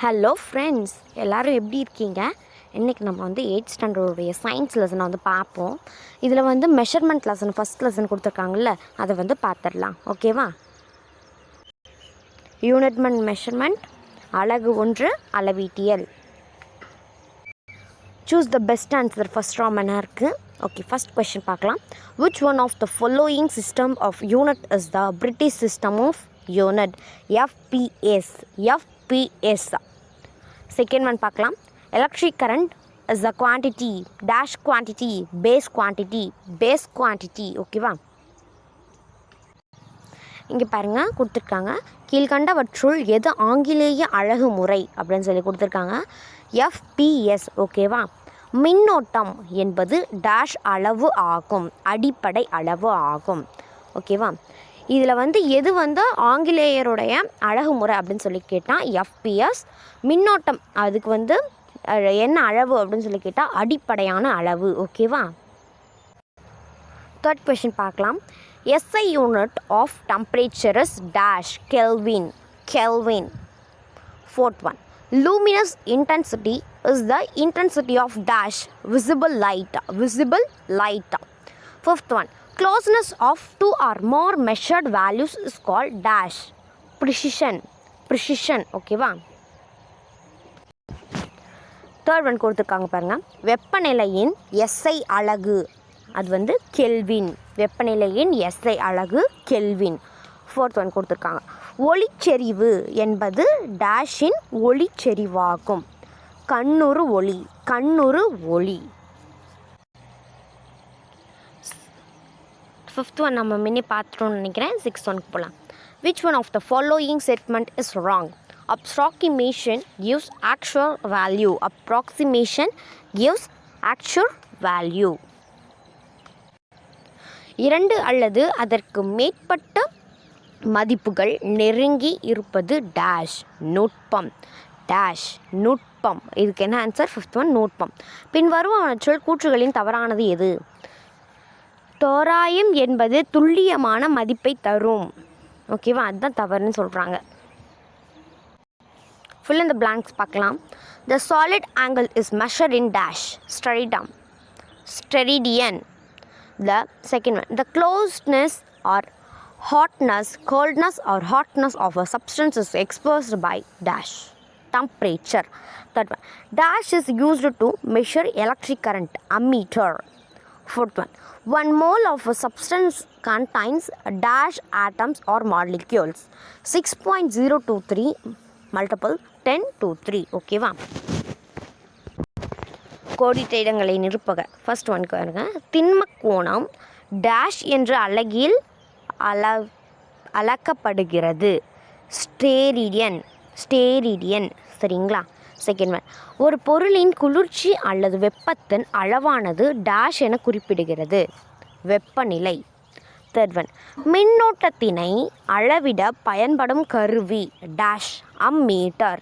Hello friends, எல்லோரும் எப்படி இருக்கீங்க? இன்றைக்கி நம்ம வந்து 8th ஸ்டாண்டர்டுடைய சயின்ஸ் லெசனை வந்து பார்ப்போம். இதில் வந்து மெஷர்மெண்ட் லெசன் ஃபஸ்ட் லெசன் கொடுத்துருக்காங்கல்ல, அதை வந்து பார்த்துடலாம். ஓகேவா? யூனிட் மெஷர்மெண்ட், அலகு 1 அளவீட்டியல். Choose the best answer first ராமனாக இருக்குது. ஓகே, ஃபஸ்ட் கொஷின் பார்க்கலாம். Which one of the following system of unit is the British system of unit? FPS. Second one பார்க்கலாம். Electric current is the quantity, dash quantity, base quantity. ஓகேவா? இங்கே பாருங்கள் கொடுத்துருக்காங்க. கீழ்கண்டவற்றுள் எது ஆங்கிலேய அழகு முறை அப்படின்னு சொல்லி கொடுத்துருக்காங்க. FPS. ஓகேவா? மின்னோட்டம் என்பது டேஷ் அளவு ஆகும், அடிப்படை அளவு ஆகும். ஓகேவா? இதில் வந்து எது வந்து ஆங்கிலேயருடைய அழகுமுறை அப்படின்னு சொல்லி கேட்டால் FPS. மின்னோட்டம் அதுக்கு வந்து என்ன அளவு அப்படின்னு சொல்லி கேட்டால் அடிப்படையான அளவு. ஓகேவா? தேர்ட் கொஷின் பார்க்கலாம். SI unit of temperature is dash kelvin. Fourth one, luminous intensity is the intensity of dash visible light. Fifth one, closeness of two or more measured values is called dash precision. ஓகேவா? Third one கொடுத்துருக்காங்க பாருங்கள். வெப்பநிலையின் SI அலகு அது வந்து kelvin. வெப்பநிலையின் SI அலகு kelvin. Fourth one கொடுத்துருக்காங்க. ஒளிச்செறிவு என்பது டேஷின் ஒளிச்செறிவாகும். கண்ணுறு ஒளி. ஃபிஃப்த் ஒன் நம்ம முன்னே பார்த்துட்டோம்னு நினைக்கிறேன். சிக்ஸ்த் ஒனுக்கு போகலாம். Which one of the following statement is wrong? Approximation gives actual value. 2 அல்லது அதற்கு மேற்பட்ட மதிப்புகள் நெருங்கி இருப்பது டேஷ் நுட்பம். இதுக்கு என்ன ஆன்சர்? ஃபிஃப்த் ஒன் நுட்பம். பின்வருவனவற்றுள் கூற்றுகளின் தவறானது எது? தோராயம் என்பது துல்லியமான மதிப்பை தரும். ஓகேவா? அதுதான் தவறுன்னு சொல்கிறாங்க. fill in the blanks பார்க்கலாம். The solid angle is measured in dash steradian. The second one, the coldness or hotness of a substance is expressed by dash temperature. Third one, dash is used to measure electric current, ammeter. Fourth one mole of a substance contains dash atoms or molecules. 6.023 multiple 10^3. ஓகேவா? கோடிட்ட இடங்களை நிரப்புக. First one பாருங்க. திண்ம கோணம் dash என்ற அலகில் அளக்கப்படுகிறது. ஸ்டேரிடியன். சரிங்களா? Second one, ஒரு பொருளின் குளிர்ச்சி அல்லது வெப்பத்தின் அளவானது டேஷ் என குறிப்பிடுகிறது. வெப்பநிலை. தேர்ட் ஒன், மின்னோட்டத்தினை அளவிட பயன்படும் கருவி டேஷ் அம்மீட்டர்.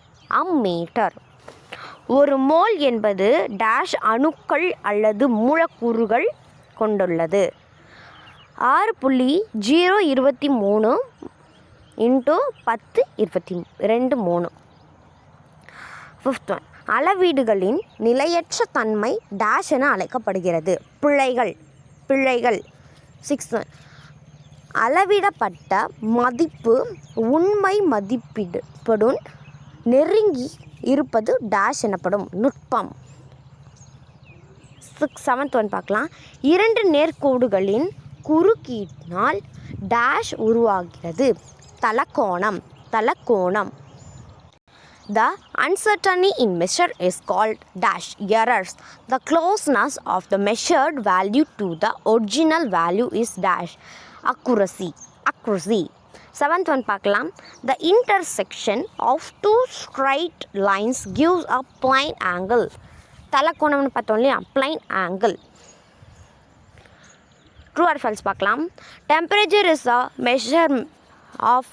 ஒரு மோல் என்பது டேஷ் அணுக்கள் அல்லது மூலக்கூறுகள் கொண்டுள்ளது. 6.023 × 10^23. ஃபிஃப்த் ஒன், அளவீடுகளின் நிலையற்ற தன்மை டேஷ் என அழைக்கப்படுகிறது. பிழைகள். சிக்ஸ்த் ஒன், அளவிடப்பட்ட மதிப்பு உண்மை மதிப்பிடும் நெருங்கி இருப்பது டேஷ் எனப்படும் நுட்பம். செவன்த் ஒன் பார்க்கலாம். 2 நேர்கோடுகளின் குறுக்கீட்டினால் டேஷ் உருவாகிறது. Talakona. The uncertainty in measure is called dash errors. The closeness of the measured value to the original value is dash accuracy. Seventh one பார்க்கலாம். The intersection of two straight lines gives a plane angle. தலக்கோணம்னு பார்த்தோம் இல்லையா? plane angle. True or false பார்க்கலாம். Temperature is a measure of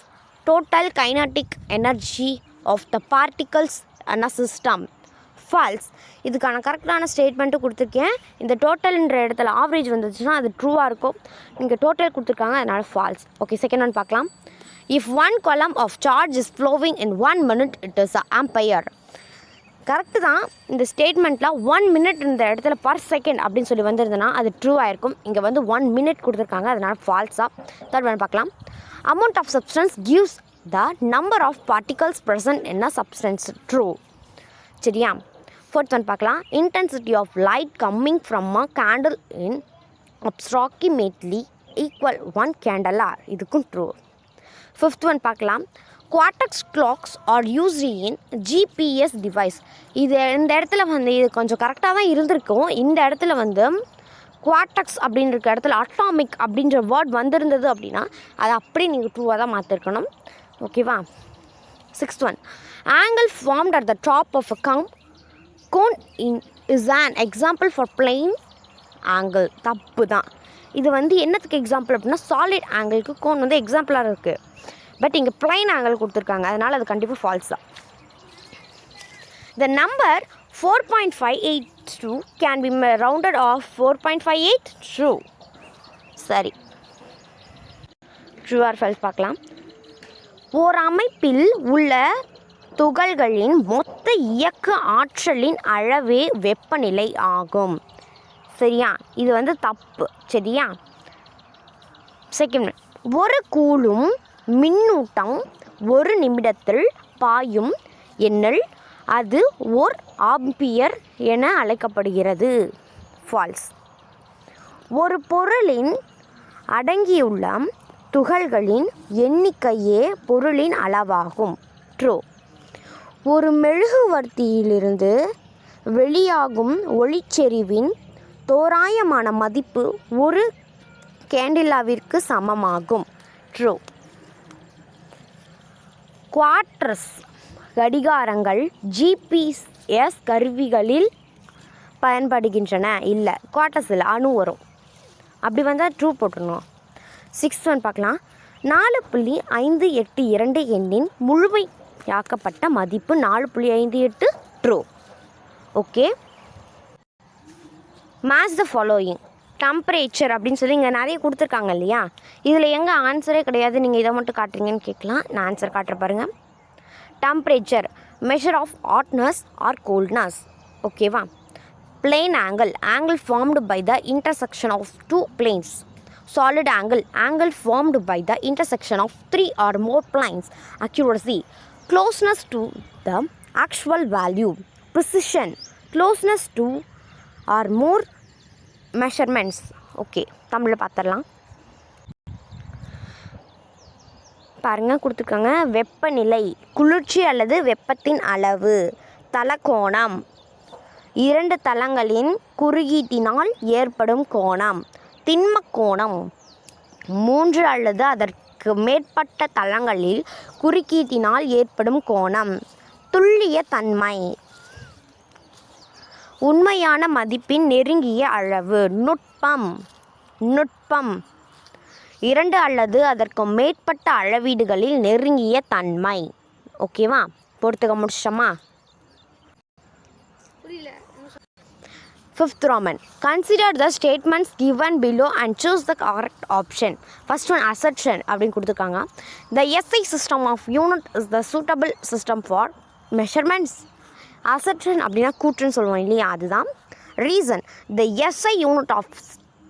total kinetic energy of the particles in a system. False. இதுக்கான கரெக்டான statement கொடுத்துருக்கேன். இந்த டோட்டல்ன்ற இடத்துல average வந்துச்சுன்னா அது ட்ரூவாக இருக்கும். இங்கே டோட்டல் கொடுத்துருக்காங்க, அதனால் ஃபால்ஸ். ஓகே, செகண்ட் ஒன் பார்க்கலாம். If 1 column of charge is flowing in 1 minute, it is an ampere. Correct தான். இந்த ஸ்டேட்மெண்ட்டில் 1 மினிட் இந்த இடத்துல பர் செகண்ட் அப்படின்னு சொல்லி வந்திருந்ததுன்னா அது ட்ரூ ஆயிருக்கும். இங்கே வந்து 1 மினிட் கொடுத்துருக்காங்க, அதனால் ஃபால்ஸாக. தேர்ட் ஒன் பார்க்கலாம். Amount of substance gives the number of particles present in a substance. True. சரியா? ஃபோர்த் ஒன் பார்க்கலாம். Intensity of light coming from a candle in approximately equal 1 candela. இதுக்கும் ட்ரூ. ஃபிஃப்த் ஒன் பார்க்கலாம். Quartz clocks are used in GPS device. இது இந்த இடத்துல வந்து இது கொஞ்சம் கரெக்டாக தான் இருந்திருக்கும். இந்த இடத்துல வந்து குவார்டெக்ஸ் அப்படின்ற இடத்துல அட்டாமிக் அப்படின்ற வேர்ட் வந்திருந்தது அப்படின்னா அதை அப்படி நீங்கள் ட்ரூவாக தான் மாற்றிருக்கணும். ஓகேவா? Sixth one. Angle formed at the top of a cone is an example for plain angle. தப்பு தான். இது வந்து என்னத்துக்கு எக்ஸாம்பிள் அப்படின்னா சாலிட் ஆங்கிளுக்கு கோன் வந்து எக்ஸாம்பிளாக இருக்குது. பட் இங்கே பிளைன் ஆங்கிள் கொடுத்துருக்காங்க, அதனால் அது கண்டிப்பாக ஃபால்ஸ் தான். The number 4.582 can be rounded of 4.58. True. சரி. ட்ரூ ஆர் ஃபால்ஸ் பார்க்கலாம். ஓர் அமைப்பில் உள்ள துகள்களின் மொத்த இயக்க ஆற்றலின் அளவே வெப்பநிலை ஆகும். சரியா? இது வந்து தப்பு. சரியா? செகண்ட், ஒரு கூலும் மின்னூட்டம் 1 நிமிடத்தில் பாயும் எண்ணில் அது ஓர் ஆம்பியர் என அழைக்கப்படுகிறது. ஃபால்ஸ். ஒரு பொருளின் அடங்கியுள்ள துகள்களின் எண்ணிக்கையே பொருளின் அளவாகும். ட்ரூ. ஒரு மெழுகுவர்த்தியிலிருந்து வெளியாகும் ஒளிச்செறிவின் தோராயமான மதிப்பு ஒரு கேண்டிலாவிற்கு சமமாகும். ட்ரூ. குவார்ட்ஸ் கடிகாரங்கள் ஜிபிஎஸ் கருவிகளில் பயன்படுகின்றன. இல்லை, குவார்ட்டர்ஸ் இல்லை, அணு வரும். அப்படி வந்தால் ட்ரூ போட்டுருணும். சிக்ஸ்த் ஒன் பார்க்கலாம். 4.582 எண்ணின் முழுமையாக்கப்பட்ட மதிப்பு 4.58. True. Okay. Match the following. Temperature அப்படின்னு சொல்லி இங்கே நிறைய கொடுத்துருக்காங்க இல்லையா? இதில் எங்கே ஆன்சரே கிடையாது, நீங்கள் இதை மட்டும் காட்டுறீங்கன்னு கேட்கலாம். நான் ஆன்சர் காட்டுற பாருங்கள். Temperature measure of hotness or coldness. ஓகேவா? Plane angle angle formed by the intersection of 2 planes. Solid angle formed by the intersection of 3 or more planes. Accuracy closeness to the actual value. Precision closeness to or more measurements. Okay, தமிழில் பார்த்துடலாம். பாருங்கள் கொடுத்துருக்காங்க. வெப்பநிலை குளிர்ச்சி அல்லது வெப்பத்தின் அளவு. தலக்கோணம் 2 தளங்களின் குறுக்கீட்டினால் ஏற்படும் கோணம். திண்மக் கோணம் 3 அல்லது அதற்கு மேற்பட்ட தளங்களில் குறுக்கீட்டினால் ஏற்படும் கோணம். துல்லிய தன்மை உண்மையான மதிப்பின் நெருங்கிய அளவு. நுட்பம் 2 அல்லது அதற்கு மேற்பட்ட அளவீடுகளில் நெருங்கிய தன்மை. ஓகேவா? பொறுத்துக்க முடிச்சிட்டோமா? Fifth roman. Consider the statements given below and choose the correct option. First one assertion அப்படின்னு கொடுத்துருக்காங்க. The SI system of unit is the suitable system for measurements. Assertion அப்படின்னா கூற்றுன்னு சொல்லுவோம் இல்லையா? அதுதான். Reason the SI unit of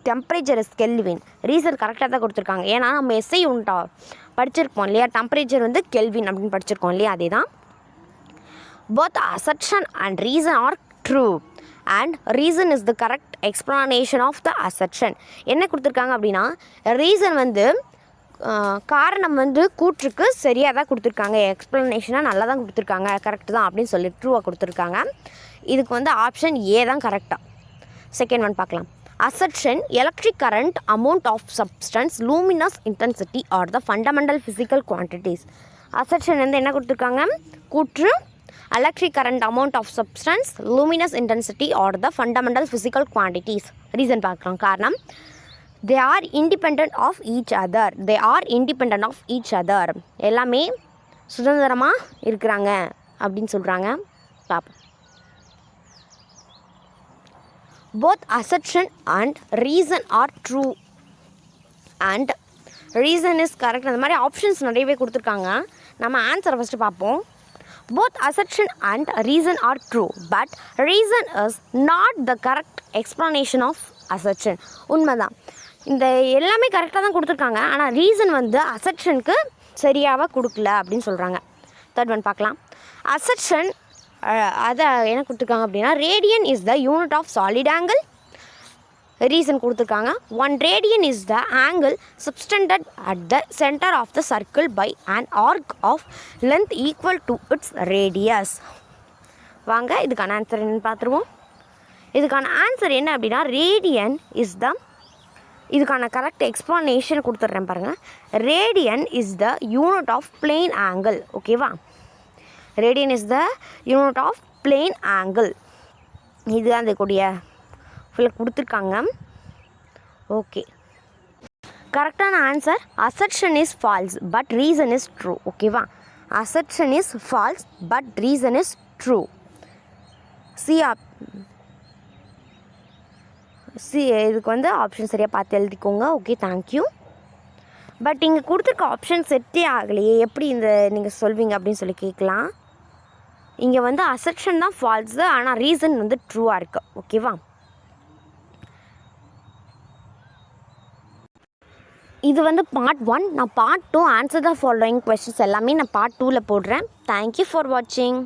temperature is kelvin. Reason கரெக்டாக தான் கொடுத்துருக்காங்க. ஏன்னா நம்ம எஸ்ஐ யூனிட்டாக படிச்சிருப்போம் இல்லையா? டெம்பரேச்சர் வந்து கெல்வின் அப்படின்னு படிச்சிருக்கோம் இல்லையா? அதே தான். both assertion and reason are true and reason is the correct explanation of the assertion. என்ன கொடுத்துருக்காங்க அப்படின்னா ரீசன் வந்து காரணம் வந்து கூற்றுக்கு சரியாக தான் கொடுத்துருக்காங்க, எக்ஸ்ப்ளனேஷனாக நல்லா தான் கொடுத்துருக்காங்க, கரெக்டு தான் அப்படின்னு சொல்லி ட்ரூவாக கொடுத்துருக்காங்க. இதுக்கு வந்து ஆப்ஷன் ஏ தான் கரெக்டாக. செகண்ட் ஒன் பார்க்கலாம். Assertion, electric current, amount of substance, luminous intensity are the fundamental physical quantities. Assertion வந்து என்ன கொடுத்துருக்காங்க? கூற்று, electric current, amount of substance, luminous intensity are the fundamental physical quantities. Reason பார்க்கலாம். காரணம், they are independent of each other. They are independent of each other. எல்லாமே சுதந்திரமாக இருக்கிறாங்க அப்படின்னு சொல்கிறாங்க. பார்ப்போம். Both assertion and reason are true and reason is correct, அந்த மாதிரி ஆப்ஷன்ஸ் நிறையவே கொடுத்துருக்காங்க. நம்ம ஆன்சரை ஃபஸ்ட்டு பார்ப்போம். Both assertion and reason are true, but reason is not the correct explanation of assertion. உண்மைதான், இந்த எல்லாமே கரெக்டாக தான் கொடுத்துருக்காங்க, ஆனால் ரீசன் வந்து அசர்ஷனுக்கு சரியாக கொடுக்கல அப்படின்னு சொல்கிறாங்க. தேர்ட் ஒன் பார்க்கலாம். அசர்ஷன் அதை என்ன கொடுத்துருக்காங்க அப்படின்னா, radian is the unit of solid angle. Reason கொடுத்துருக்காங்க, 1 radian is the angle subtended at the center of the circle by an arc of length equal to its radius. வாங்க இதுக்கான answer என்னன்னு பார்த்துருவோம். இதுக்கான ஆன்சர் என்ன அப்படின்னா, ரேடியன் இஸ் த, இதுக்கான correct explanation கொடுத்துட்றேன் பாருங்கள். Radian is the unit of plane angle. ஓகேவா, radian is the unit of plane angle. இது அந்த கூடிய ஃபுல்லாக கொடுத்துருக்காங்க. ஓகே, கரெக்டான answer assertion is false but reason is true. ஓகேவா, assertion is false but reason is true. இதுக்கு வந்து ஆப்ஷன் சரியாக பார்த்து எழுதிக்கோங்க. Okay, thank you. பட் இங்கே கொடுத்துருக்க ஆப்ஷன் செட்டே ஆகலையே, எப்படி இந்த நீங்கள் சொல்வீங்க அப்படின்னு சொல்லி கேட்கலாம். இங்கே வந்து அசர்ஷன் தான் ஃபால்ஸு, ஆனால் ரீசன் வந்து ட்ரூவாக இருக்குது. ஓகேவா, இது வந்து பார்ட் 1. நான் part 2 answer the following questions எல்லாமே நான் பார்ட் 2ல் போடுறேன். தேங்க்யூ ஃபார் வாட்சிங்.